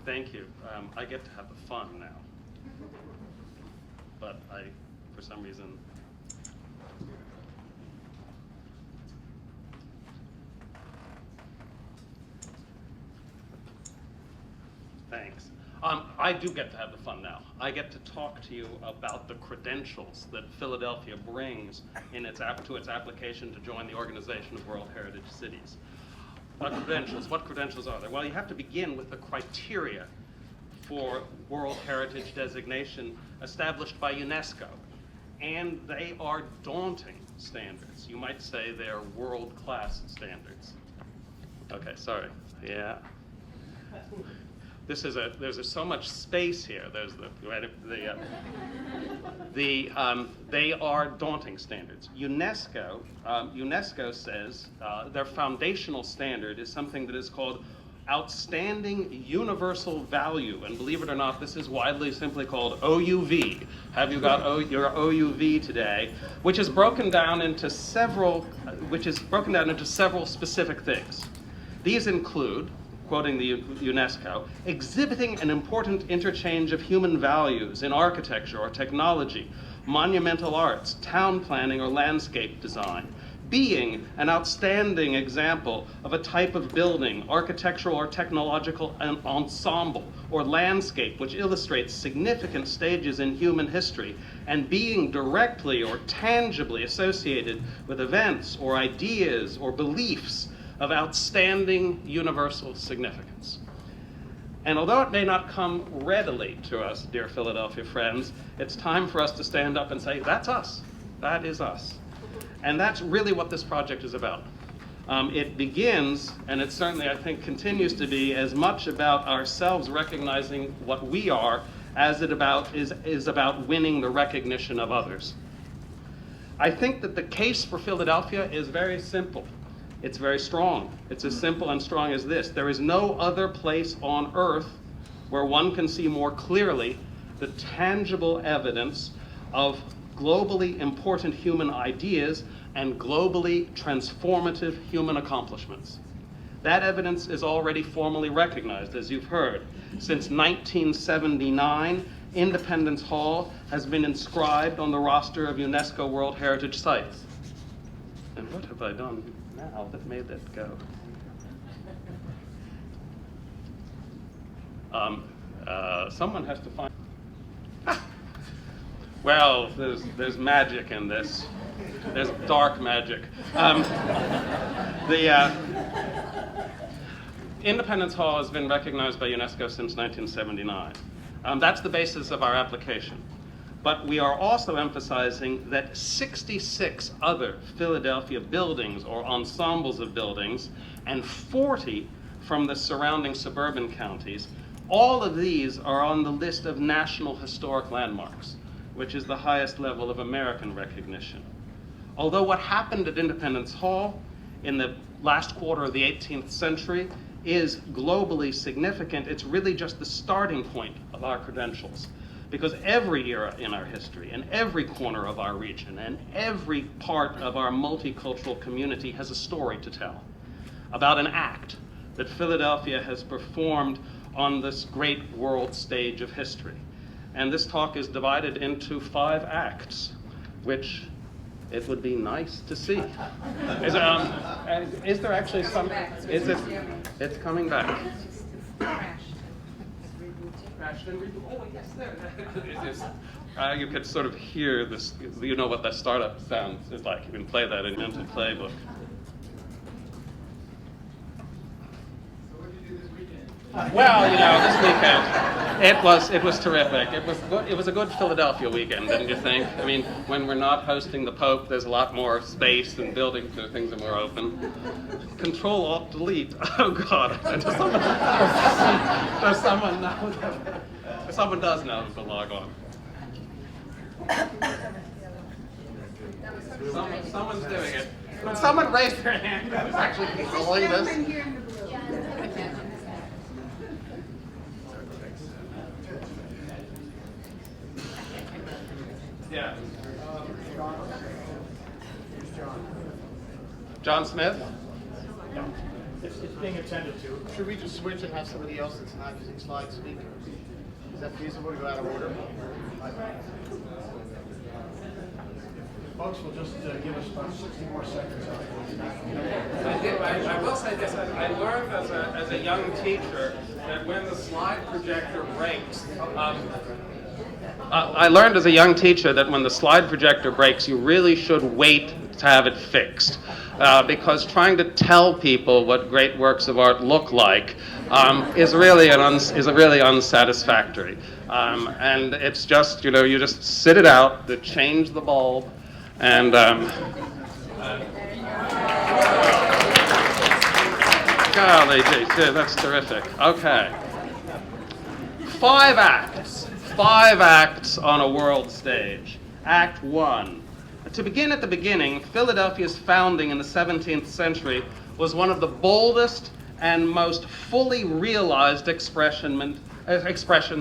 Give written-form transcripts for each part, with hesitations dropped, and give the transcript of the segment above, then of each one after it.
Thank you. I get to have the fun now. But for some reason, thanks. I do get to have the fun now. I get to talk to you about the credentials that Philadelphia brings to its application to join the Organization of World Heritage Cities. What credentials are there? Well, you have to begin with the criteria for World Heritage designation established by UNESCO. And they are daunting standards. You might say they're world-class standards. Okay, sorry. Yeah. There's so much space here. There's they are daunting standards. UNESCO says their foundational standard is something that is called outstanding universal value, and believe it or not, this is widely simply called OUV. Have you got your OUV today? Which is broken down into several specific things. These include, quoting the UNESCO, exhibiting an important interchange of human values in architecture or technology, monumental arts, town planning or landscape design, being an outstanding example of a type of building, architectural or technological ensemble, or landscape which illustrates significant stages in human history, and being directly or tangibly associated with events or ideas or beliefs of outstanding universal significance. And although it may not come readily to us, dear Philadelphia friends, it's time for us to stand up and say, that's us. That is us. And that's really what this project is about. It begins, and it certainly, I think, continues to be as much about ourselves recognizing what we are as it is about winning the recognition of others. I think that the case for Philadelphia is very simple. It's very strong. It's as simple and strong as this. There is no other place on earth where one can see more clearly the tangible evidence of globally important human ideas and globally transformative human accomplishments. That evidence is already formally recognized, as you've heard. Since 1979, Independence Hall has been inscribed on the roster of UNESCO World Heritage Sites. And what have I done now that made that go? Someone has to find... Well, there's magic in this. There's dark magic. Independence Hall has been recognized by UNESCO since 1979. That's the basis of our application. But we are also emphasizing that 66 other Philadelphia buildings or ensembles of buildings and 40 from the surrounding suburban counties, all of these are on the list of National Historic Landmarks, which is the highest level of American recognition. Although what happened at Independence Hall in the last quarter of the 18th century is globally significant, it's really just the starting point of our credentials. Because every era in our history, and every corner of our region, and every part of our multicultural community has a story to tell about an act that Philadelphia has performed on this great world stage of history. And this talk is divided into 5 acts, which it would be nice to see. Is there actually some? It's coming back. Oh, yes, there. You could sort of hear this. You know what that startup sound is like. You can play that in your mental playbook. Well, this weekend, it was terrific. It was a good Philadelphia weekend, didn't you think? I mean, when we're not hosting the Pope, there's a lot more space and buildings and things are more open. Control Alt Delete. Oh God! Does someone know that? Someone does know to log on. Someone's doing it. Would someone raise their hand who's actually controlling this? Yeah. John Smith? Yeah. being attended to. Should we just switch and have somebody else that's not using slides speak? Is that feasible to go out of order? Folks will just give us about 60 more seconds. I will say this, I learned as a young teacher that when the slide projector breaks, you really should wait to have it fixed. Because trying to tell people what great works of art look like is really unsatisfactory. And it's just, you just sit it out, to change the bulb, and golly gee, that's terrific. Okay. 5 acts on a world stage. Act 1. To begin at the beginning, Philadelphia's founding in the 17th century was one of the boldest and most fully realized expressions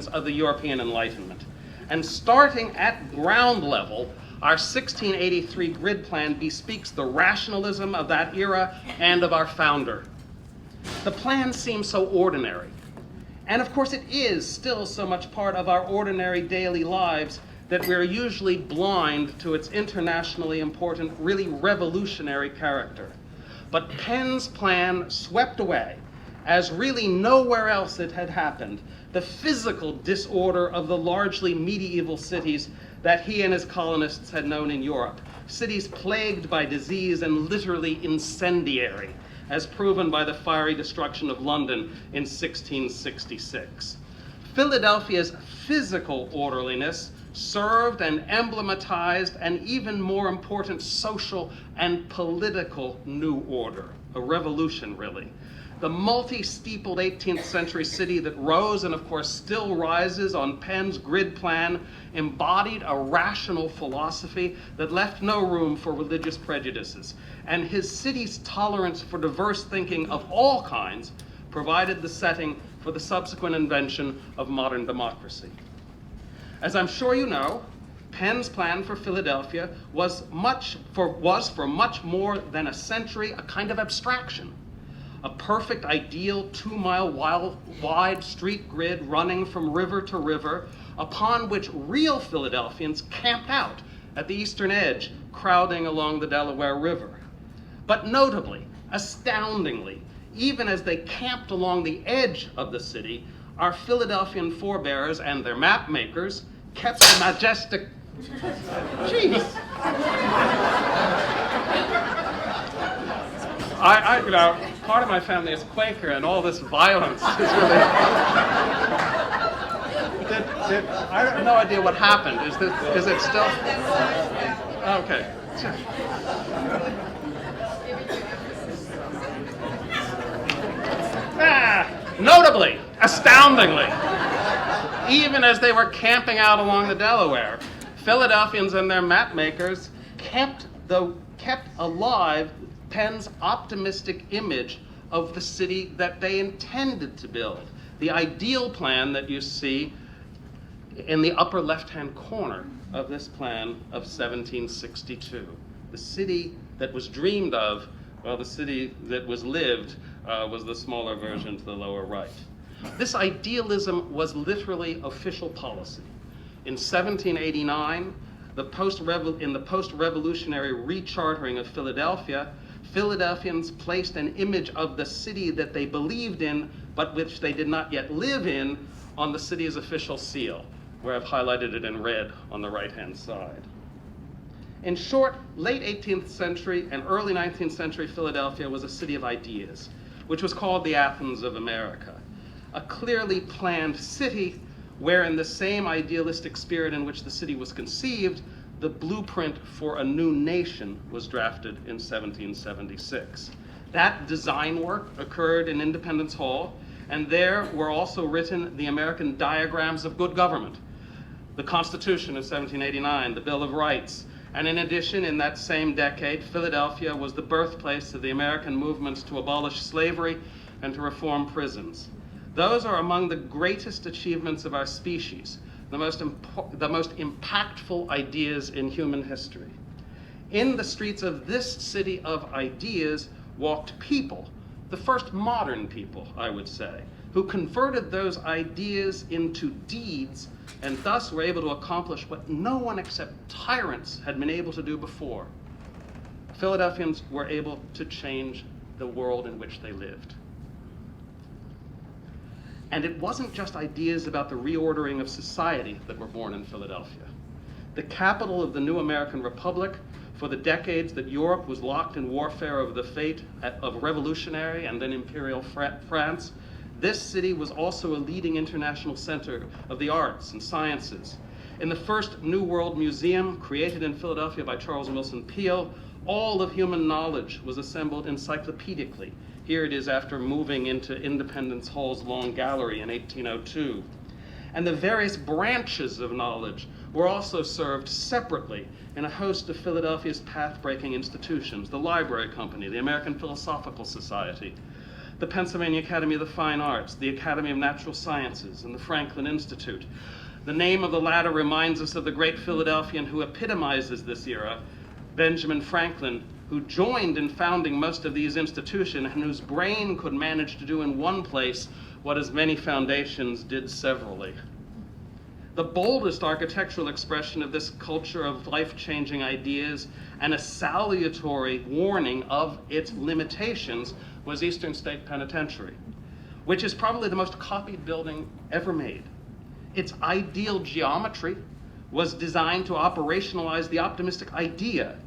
of the European Enlightenment. And starting at ground level, our 1683 grid plan bespeaks the rationalism of that era and of our founder. The plan seems so ordinary. And of course it is still so much part of our ordinary daily lives that we're usually blind to its internationally important, really revolutionary character. But Penn's plan swept away, as really nowhere else it had happened, the physical disorder of the largely medieval cities that he and his colonists had known in Europe, cities plagued by disease and literally incendiary, as proven by the fiery destruction of London in 1666. Philadelphia's physical orderliness served and emblematized an even more important social and political new order, a revolution really. The multi-steepled 18th century city that rose and of course still rises on Penn's grid plan embodied a rational philosophy that left no room for religious prejudices, and his city's tolerance for diverse thinking of all kinds provided the setting for the subsequent invention of modern democracy. As I'm sure you know, Penn's plan for Philadelphia was for much more than a century a kind of abstraction. A perfect, ideal 2-mile wide street grid running from river to river, upon which real Philadelphians camped out at the eastern edge, crowding along the Delaware River. But notably, astoundingly, even as they camped along the edge of the city, our Philadelphian forebears and their map makers kept the majestic... Jeez! Part of my family is Quaker, and all this violence is really... I have no idea what happened. Is it still... Okay. Notably, astoundingly, even as they were camping out along the Delaware, Philadelphians and their map makers kept alive Penn's optimistic image of the city that they intended to build. The ideal plan that you see in the upper left-hand corner of this plan of 1762. The city that was dreamed of, well, the city that was lived was the smaller version to the lower right. This idealism was literally official policy. In 1789, in the post-revolutionary rechartering of Philadelphia, Philadelphians placed an image of the city that they believed in, but which they did not yet live in, on the city's official seal, where I've highlighted it in red on the right-hand side. In short, late 18th century and early 19th century Philadelphia was a city of ideas, which was called the Athens of America. A clearly planned city where, in the same idealistic spirit in which the city was conceived, the blueprint for a new nation was drafted in 1776. That design work occurred in Independence Hall, and there were also written the American diagrams of good government, the Constitution of 1789, the Bill of Rights, and in addition, in that same decade, Philadelphia was the birthplace of the American movements to abolish slavery and to reform prisons. Those are among the greatest achievements of our species, the most impactful ideas in human history. In the streets of this city of ideas walked people the first modern people, I would say, who converted those ideas into deeds and thus were able to accomplish what no one except tyrants had been able to do before. Philadelphians were able to change the world in which they lived. And it wasn't just ideas about the reordering of society that were born in Philadelphia. The capital of the new American Republic, for the decades that Europe was locked in warfare over the fate of revolutionary and then imperial France, this city was also a leading international center of the arts and sciences. In the first New World Museum, created in Philadelphia by Charles Wilson Peale, all of human knowledge was assembled encyclopedically. Here it is after moving into Independence Hall's Long Gallery in 1802. And the various branches of knowledge were also served separately in a host of Philadelphia's path-breaking institutions: the Library Company, the American Philosophical Society, the Pennsylvania Academy of the Fine Arts, the Academy of Natural Sciences, and the Franklin Institute. The name of the latter reminds us of the great Philadelphian who epitomizes this era, Benjamin Franklin, who joined in founding most of these institutions and whose brain could manage to do in one place what as many foundations did severally. The boldest architectural expression of this culture of life-changing ideas and a salutary warning of its limitations was Eastern State Penitentiary, which is probably the most copied building ever made. Its ideal geometry was designed to operationalize the optimistic idea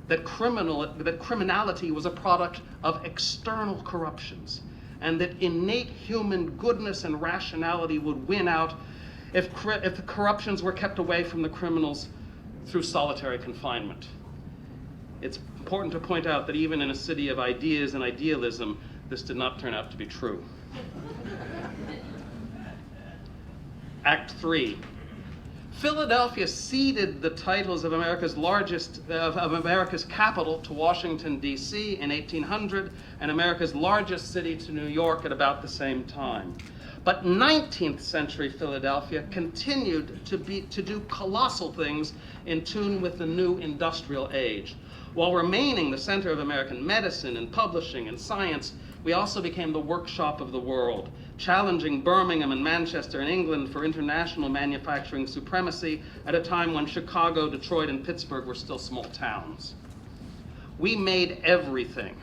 that criminality was a product of external corruptions, and that innate human goodness and rationality would win out if the corruptions were kept away from the criminals through solitary confinement. It's important to point out that even in a city of ideas and idealism, this did not turn out to be true. Act 3. Philadelphia ceded the titles of America's capital to Washington, D.C. in 1800, and America's largest city to New York at about the same time. But 19th century Philadelphia continued to do colossal things in tune with the new industrial age. While remaining the center of American medicine and publishing and science, we also became the workshop of the world, challenging Birmingham and Manchester and England for international manufacturing supremacy at a time when Chicago, Detroit, and Pittsburgh were still small towns. We made everything,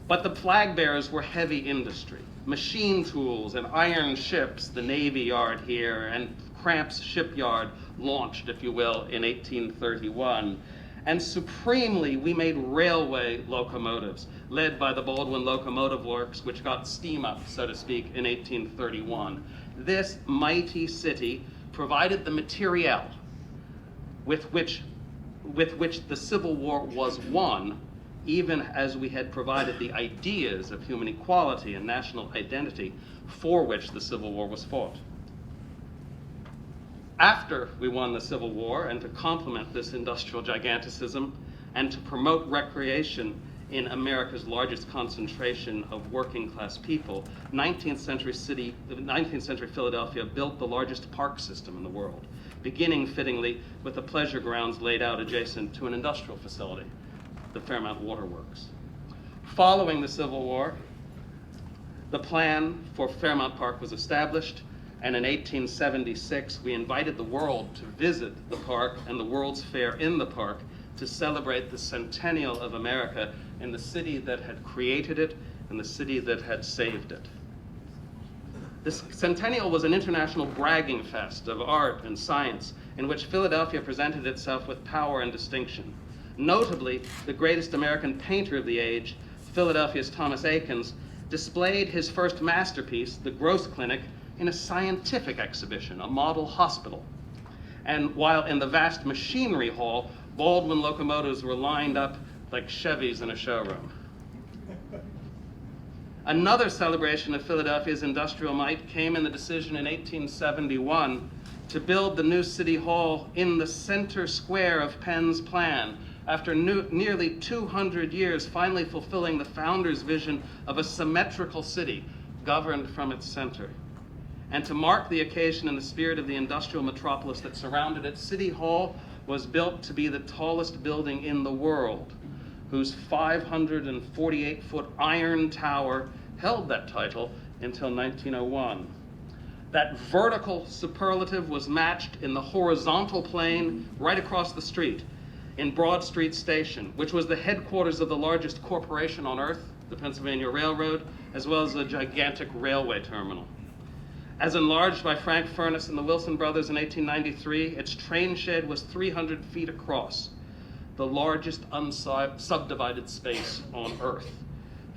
but the flag bearers were heavy industry. Machine tools and iron ships, the Navy Yard here, and Cramp's Shipyard launched, if you will, in 1831. And supremely, we made railway locomotives, led by the Baldwin Locomotive Works, which got steam up, so to speak, in 1831. This mighty city provided the materiel with which the Civil War was won, even as we had provided the ideas of human equality and national identity for which the Civil War was fought. After we won the Civil War, and to complement this industrial giganticism, and to promote recreation in America's largest concentration of working class people, 19th century Philadelphia built the largest park system in the world, beginning fittingly with the pleasure grounds laid out adjacent to an industrial facility, the Fairmount Waterworks. Following the Civil War, the plan for Fairmount Park was established, and in 1876, we invited the world to visit the park and the World's Fair in the park to celebrate the centennial of America in the city that had created it and the city that had saved it. This centennial was an international bragging fest of art and science in which Philadelphia presented itself with power and distinction. Notably, the greatest American painter of the age, Philadelphia's Thomas Eakins, displayed his first masterpiece, the Gross Clinic, in a scientific exhibition, a model hospital. And while in the vast machinery hall, Baldwin locomotives were lined up like Chevys in a showroom. Another celebration of Philadelphia's industrial might came in the decision in 1871 to build the new city hall in the center square of Penn's plan, after nearly 200 years finally fulfilling the founder's vision of a symmetrical city governed from its center. And to mark the occasion in the spirit of the industrial metropolis that surrounded it, City Hall was built to be the tallest building in the world, whose 548-foot iron tower held that title until 1901. That vertical superlative was matched in the horizontal plane right across the street in Broad Street Station, which was the headquarters of the largest corporation on earth, the Pennsylvania Railroad, as well as a gigantic railway terminal. As enlarged by Frank Furness and the Wilson brothers in 1893, its train shed was 300 feet across, the largest unsubdivided space on earth.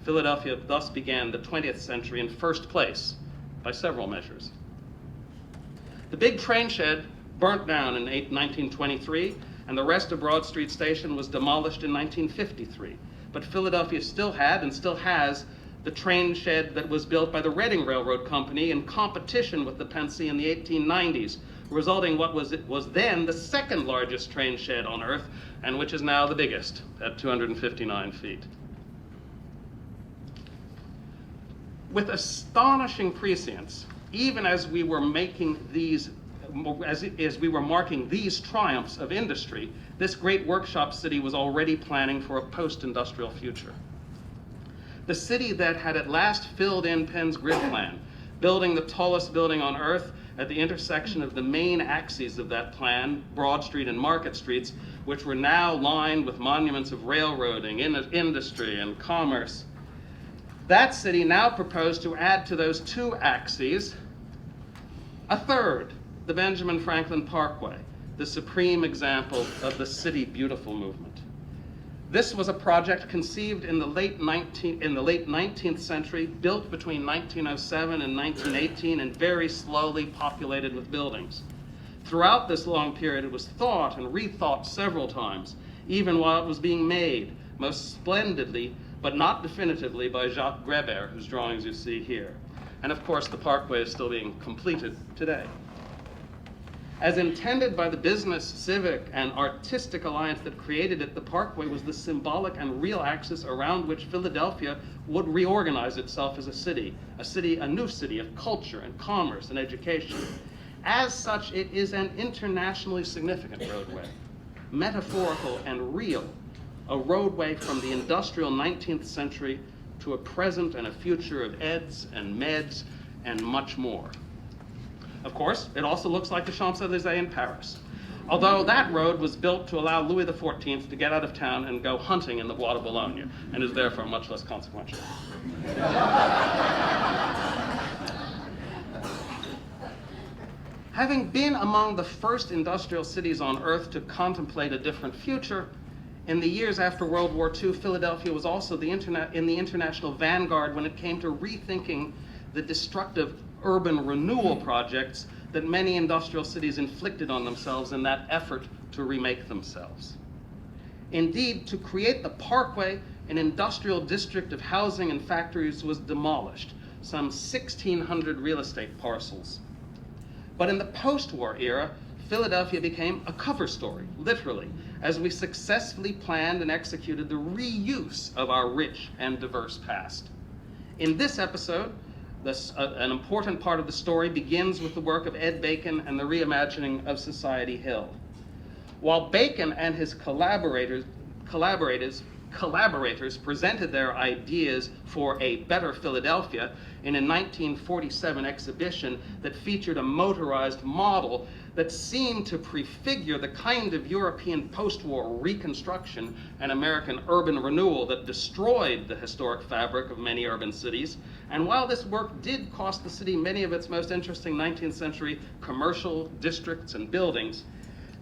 Philadelphia thus began the 20th century in first place by several measures. The big train shed burnt down in 1923, and the rest of Broad Street Station was demolished in 1953. But Philadelphia still had and still has the train shed that was built by the Reading Railroad Company in competition with the Pennsy in the 1890s, resulting in what was then the second largest train shed on earth, and which is now the biggest at 259 feet. With astonishing prescience, even as we were making these, as we were marking these triumphs of industry, this great workshop city was already planning for a post-industrial future. The city that had at last filled in Penn's grid plan, building the tallest building on earth at the intersection of the main axes of that plan, Broad Street and Market Streets, which were now lined with monuments of railroading, industry, and commerce. That city now proposed to add to those two axes a third, the Benjamin Franklin Parkway, the supreme example of the City Beautiful movement. This was a project conceived in the late 19th century, built between 1907 and 1918, and very slowly populated with buildings. Throughout this long period, it was thought and rethought several times, even while it was being made, most splendidly, but not definitively, by Jacques Greber, whose drawings you see here. And of course, the Parkway is still being completed today. As intended by the business, civic, and artistic alliance that created it, the Parkway was the symbolic and real axis around which Philadelphia would reorganize itself as a new city of culture and commerce and education. As such, it is an internationally significant roadway, metaphorical and real, a roadway from the industrial 19th century to a present and a future of eds and meds and much more. Of course, it also looks like the Champs-Élysées in Paris, although that road was built to allow Louis XIV to get out of town and go hunting in the Bois de Boulogne, and is therefore much less consequential. Having been among the first industrial cities on earth to contemplate a different future, in the years after World War II, Philadelphia was also in the international vanguard when it came to rethinking the destructive urban renewal projects that many industrial cities inflicted on themselves in that effort to remake themselves. Indeed, to create the Parkway, an industrial district of housing and factories was demolished, some 1,600 real estate parcels. But in the post-war era, Philadelphia became a cover story, literally, as we successfully planned and executed the reuse of our rich and diverse past. In this episode, an important part of the story begins with the work of Ed Bacon and the reimagining of Society Hill. While Bacon and his collaborators presented their ideas for a better Philadelphia in a 1947 exhibition that featured a motorized model that seemed to prefigure the kind of European post-war reconstruction and American urban renewal that destroyed the historic fabric of many urban cities. And while this work did cost the city many of its most interesting 19th century commercial districts and buildings,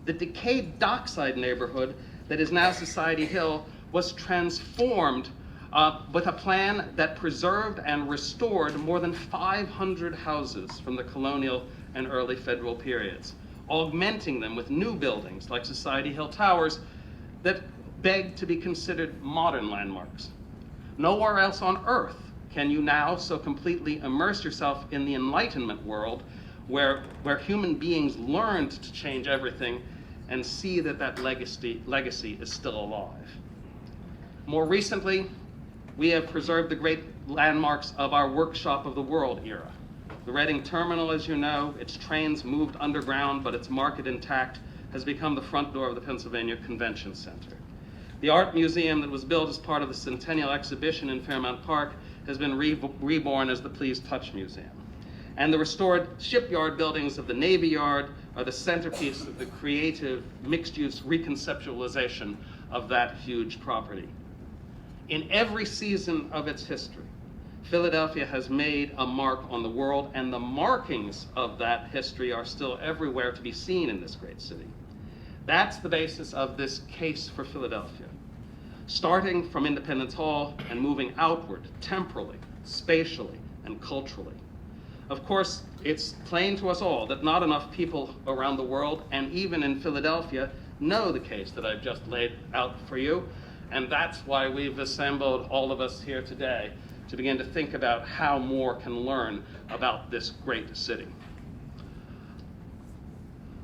the decayed Dockside neighborhood that is now Society Hill was transformed with a plan that preserved and restored more than 500 houses from the colonial and early federal periods, augmenting them with new buildings like Society Hill Towers that beg to be considered modern landmarks. Nowhere else on earth can you now so completely immerse yourself in the Enlightenment world where human beings learned to change everything and see that legacy is still alive. More recently, we have preserved the great landmarks of our Workshop of the World era. The Reading Terminal, as you know, its trains moved underground, but its market intact, has become the front door of the Pennsylvania Convention Center. The art museum that was built as part of the Centennial Exhibition in Fairmount Park has been reborn as the Please Touch Museum. And the restored shipyard buildings of the Navy Yard are the centerpiece of the creative, mixed-use reconceptualization of that huge property. In every season of its history, Philadelphia has made a mark on the world, and the markings of that history are still everywhere to be seen in this great city. That's the basis of this case for Philadelphia, starting from Independence Hall and moving outward temporally, spatially, and culturally. Of course, it's plain to us all that not enough people around the world, and even in Philadelphia, know the case that I've just laid out for you, and that's why we've assembled all of us here today to begin to think about how more can learn about this great city.